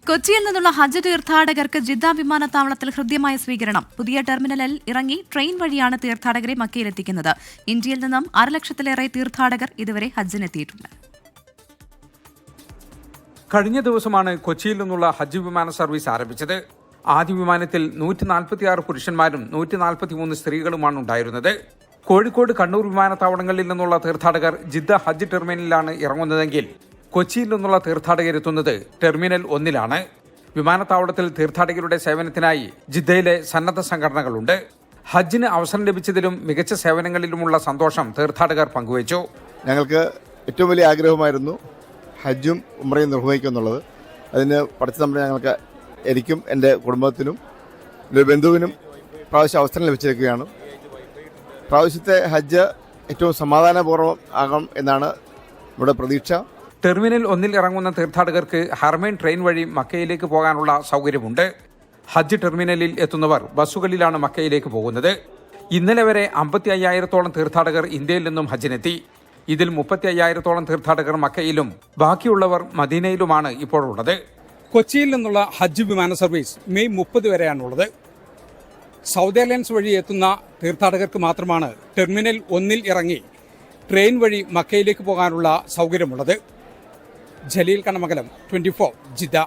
കൊച്ചിയിൽ നിന്നുള്ള ഹജ്ജ് തീർത്ഥാടകർക്ക് ജിദ്ദ വിമാനത്താവളത്തിൽ ഹൃദ്യമായ സ്വീകരണം. പുതിയ ടെർമിനലിൽ ഇറങ്ങി ട്രെയിൻ വഴിയാണ് തീർത്ഥാടകരെ മക്കയിലെത്തിക്കുന്നത്. ഇന്ത്യയിൽ നിന്നും 1.5 ലക്ഷത്തിലേറെ തീർത്ഥാടകർ ഇതുവരെ ഹജ്ജിനെത്തിയിട്ടുണ്ട്. കഴിഞ്ഞ ദിവസമാണ് കൊച്ചിയിൽ നിന്നുള്ള ഹജ്ജ് വിമാന സർവീസ് ആരംഭിച്ചത്. ആദ്യ വിമാനത്തിൽ 146 പുരുഷന്മാരും 143 സ്ത്രീകളുമാണ് ഉണ്ടായിരുന്നത്. കോഴിക്കോട്, കണ്ണൂർ വിമാനത്താവളങ്ങളിൽ നിന്നുള്ള തീർത്ഥാടകർ ജിദ്ദ ഹജ്ജ് ടെർമിനലിലാണ് ഇറങ്ങുന്നതെങ്കിൽ കൊച്ചിയിൽ നിന്നുള്ള തീർത്ഥാടകരെത്തുന്നത് ടെർമിനൽ 1-ലാണ്. വിമാനത്താവളത്തിൽ തീർത്ഥാടകരുടെ സേവനത്തിനായി ജിദ്ദയിലെ സന്നദ്ധ സംഘടനകളുണ്ട്. ഹജ്ജിന് അവസരം ലഭിച്ചതിലും മികച്ച സേവനങ്ങളിലുമുള്ള സന്തോഷം തീർത്ഥാടകർ പങ്കുവച്ചു. ഞങ്ങൾക്ക് ഏറ്റവും വലിയ ആഗ്രഹമായിരുന്നു ഹജ്ജും ഉംറയും നിർവഹിക്കുമെന്നുള്ളത്. അതിന് പഠിച്ച നമ്മുടെ ഞങ്ങൾക്ക് എനിക്കും എൻ്റെ കുടുംബത്തിനും എൻ്റെ ബന്ധുവിനും പ്രാവശ്യം അവസരം ലഭിച്ചിരിക്കുകയാണ്. പ്രാവശ്യത്തെ ഹജ്ജ് ഏറ്റവും സമാധാനപൂർവ്വം ആകണം എന്നാണ് നമ്മുടെ പ്രതീക്ഷ. ടെർമിനൽ 1-ൽ ഇറങ്ങുന്ന തീർത്ഥാടകർക്ക് ഹർമൈൻ ട്രെയിൻ വഴി മക്കയിലേക്ക് പോകാനുള്ള സൗകര്യമുണ്ട്. ഹജ്ജ് ടെർമിനലിൽ എത്തുന്നവർ ബസ്സുകളിലാണ് മക്കയിലേക്ക് പോകുന്നത്. ഇന്നലെ വരെ 55,000-ഓളം തീർത്ഥാടകർ ഇന്ത്യയിൽ നിന്നും ഹജ്ജിനെത്തി. ഇതിൽ 35,000-ഓളം തീർത്ഥാടകർ മക്കയിലും ബാക്കിയുള്ളവർ മദീനയിലുമാണ് ഇപ്പോഴുള്ളത്. കൊച്ചിയിൽ നിന്നുള്ള ഹജ്ജ് വിമാന സർവീസ് മെയ് 30 വരെയാണുള്ളത്. സൗദി അലയൻസ് വഴി എത്തുന്ന തീർത്ഥാടകർക്ക് മാത്രമാണ് ടെർമിനൽ 1-ൽ ഇറങ്ങി ട്രെയിൻ വഴി മക്കയിലേക്ക് പോകാനുള്ള സൗകര്യമുള്ളത്. ജലീൽ കണ്ണമംഗലം, 24 ജിദ്ദ.